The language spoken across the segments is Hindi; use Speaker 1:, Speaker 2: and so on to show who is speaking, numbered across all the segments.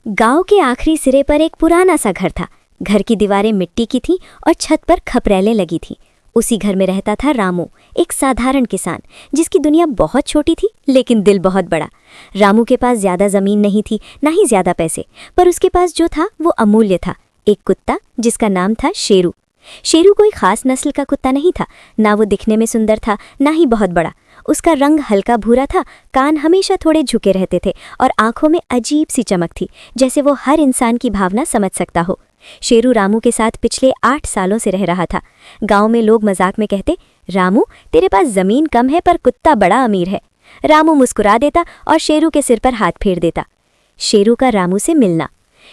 Speaker 1: गांव के आखिरी सिरे पर एक पुराना सा घर था। घर की दीवारें मिट्टी की थीं और छत पर खपरेलें लगी थीं। उसी घर में रहता था रामू, एक साधारण किसान जिसकी दुनिया बहुत छोटी थी लेकिन दिल बहुत बड़ा। रामू के पास ज्यादा जमीन नहीं थी, ना ही ज्यादा पैसे, पर उसके पास जो था वो अमूल्य था, एक कुत्ता जिसका नाम था शेरू। शेरू कोई खास नस्ल का कुत्ता नहीं था, ना वो दिखने में सुंदर था, ना ही बहुत बड़ा। उसका रंग हल्का भूरा था, कान हमेशा थोड़े झुके रहते थे और आंखों में अजीब सी चमक थी, जैसे वो हर इंसान की भावना समझ सकता हो। शेरू रामू के साथ पिछले 8 सालों से रह रहा था। गांव में लोग मजाक में कहते, रामू तेरे पास जमीन कम है पर कुत्ता बड़ा अमीर है। रामू मुस्कुरा देता और शेरू के सिर पर हाथ फेर देता। शेरू का रामू से मिलना।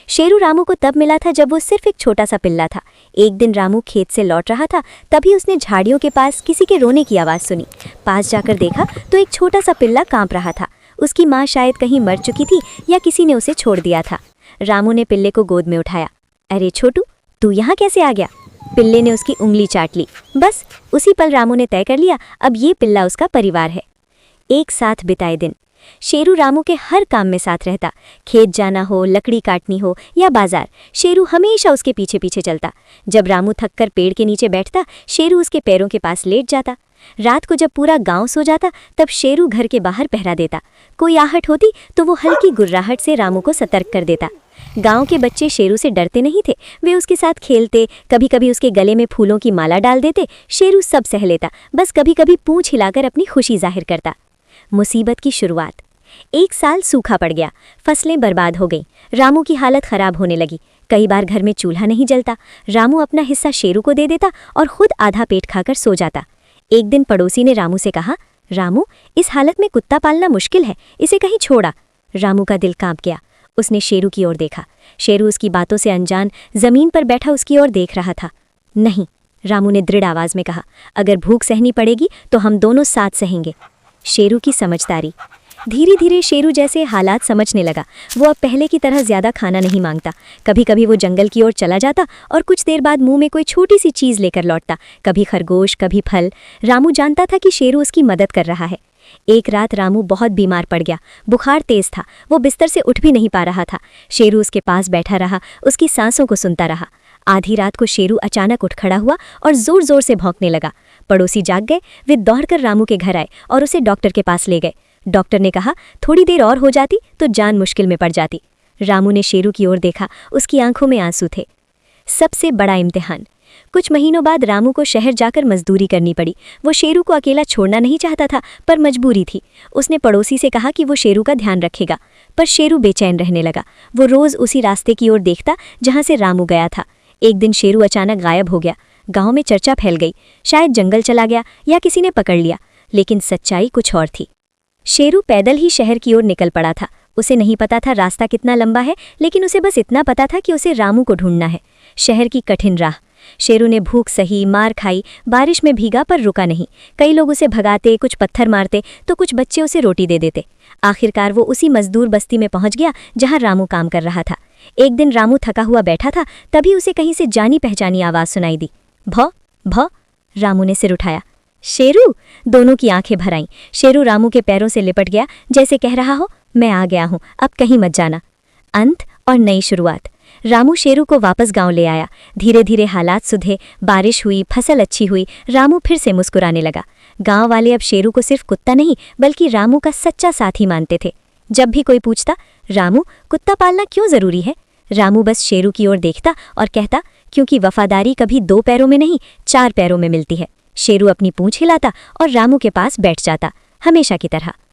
Speaker 1: शेरू रामू को तब मिला था जब वो सिर्फ एक छोटा सा पिल्ला था। एक दिन रामू खेत से लौट रहा था, तभी उसने झाड़ियों के पास किसी के रोने की आवाज़ सुनी। पास जाकर देखा तो एक छोटा सा पिल्ला कांप रहा था। उसकी माँ शायद कहीं मर चुकी थी या किसी ने उसे छोड़ दिया था। रामू ने पिल्ले को गोद में उठाया। अरे छोटू, तू यहाँ कैसे आ गया? पिल्ले ने उसकी उंगली चाट ली। बस उसी पल रामू ने तय कर लिया, अब ये पिल्ला उसका परिवार है। एक साथ बिताए दिन। शेरू रामू के हर काम में साथ रहता। खेत जाना हो, लकड़ी काटनी हो या बाजार, शेरू हमेशा उसके पीछे पीछे चलता। जब रामू थककर पेड़ के नीचे बैठता, शेरू उसके पैरों के पास लेट जाता। रात को जब पूरा गांव सो जाता, तब शेरू घर के बाहर पहरा देता। कोई आहट होती तो वो हल्की गुर्राहट से रामू को सतर्क कर देता। गांव के बच्चे शेरू से डरते नहीं थे, वे उसके साथ खेलते, कभी कभी उसके गले में फूलों की माला डाल देते। शेरू सब सह लेता, बस कभी कभी पूंछ हिलाकर अपनी खुशी जाहिर करता। मुसीबत की शुरुआत। एक साल सूखा पड़ गया, फसलें बर्बाद हो गईं। रामू की हालत खराब होने लगी। कई बार घर में चूल्हा नहीं जलता। रामू अपना हिस्सा शेरू को दे देता और खुद आधा पेट खाकर सो जाता। एक दिन पड़ोसी ने रामू से कहा, रामू इस हालत में कुत्ता पालना मुश्किल है, इसे कहीं छोड़ा। रामू का दिल कांप गया। उसने शेरू की ओर देखा। शेरू उसकी बातों से अनजान जमीन पर बैठा उसकी ओर देख रहा था। नहीं, रामू ने दृढ़ आवाज में कहा, अगर भूख सहनी पड़ेगी तो हम दोनों साथ सहेंगे। शेरू की समझदारी। धीरे धीरे शेरू जैसे हालात समझने लगा। वो अब पहले की तरह ज्यादा खाना नहीं मांगता। कभी कभी वो जंगल की ओर चला जाता और कुछ देर बाद मुंह में कोई छोटी सी चीज लेकर लौटता, कभी खरगोश, कभी फल। रामू जानता था कि शेरू उसकी मदद कर रहा है। एक रात रामू बहुत बीमार पड़ गया। बुखार तेज था, वो बिस्तर से उठ भी नहीं पा रहा था। शेरू उसके पास बैठा रहा, उसकी सांसों को सुनता रहा। आधी रात को शेरू अचानक उठ खड़ा हुआ और जोर जोर से भौंकने लगा। पड़ोसी जाग गए। वे दौड़कर रामू के घर आए और उसे डॉक्टर के पास ले गए। डॉक्टर ने कहा, थोड़ी देर और हो जाती तो जान मुश्किल में पड़ जाती। रामू ने शेरू की ओर देखा, उसकी आंखों में आंसू थे। सबसे बड़ा इम्तिहान। कुछ महीनों बाद रामू को शहर जाकर मजदूरी करनी पड़ी। वो शेरू को अकेला छोड़ना नहीं चाहता था, पर मजबूरी थी। उसने पड़ोसी से कहा कि वो शेरू का ध्यान रखेगा, पर शेरू बेचैन रहने लगा। वो रोज उसी रास्ते की ओर देखता जहां से रामू गया था। एक दिन शेरू अचानक गायब हो गया। गांव में चर्चा फैल गई, शायद जंगल चला गया या किसी ने पकड़ लिया, लेकिन सच्चाई कुछ और थी। शेरू पैदल ही शहर की ओर निकल पड़ा था। उसे नहीं पता था रास्ता कितना लंबा है, लेकिन उसे बस इतना पता था कि उसे रामू को ढूंढना है। शहर की कठिन राह। शेरू ने भूख सही, मार खाई, बारिश में भीगा पर रुका नहीं। कई लोग उसे भगाते, कुछ पत्थर मारते तो कुछ बच्चे उसे रोटी दे देते। आखिरकार वो उसी मजदूर बस्ती में पहुंच गया जहां रामू काम कर रहा था। एक दिन रामू थका हुआ बैठा था, तभी उसे कहीं से जानी पहचानी आवाज सुनाई दी। भौ भौ। रामू ने सिर उठाया। शेरू। दोनों की आंखें भर आईं। शेरू रामू के पैरों से लिपट गया, जैसे कह रहा हो, मैं आ गया हूं, अब कहीं मत जाना। अंत और नई शुरुआत। रामू शेरू को वापस गांव ले आया। धीरे धीरे हालात सुधरे, बारिश हुई, फसल अच्छी हुई। रामू फिर से मुस्कुराने लगा। गांव वाले अब शेरू को सिर्फ कुत्ता नहीं बल्कि रामू का सच्चा साथी मानते थे। जब भी कोई पूछता, रामू कुत्ता पालना क्यों जरूरी है, रामू बस शेरू की ओर देखता और कहता, क्योंकि वफादारी कभी 2 पैरों में नहीं 4 पैरों में मिलती है। शेरू अपनी पूंछ हिलाता और रामू के पास बैठ जाता, हमेशा की तरह।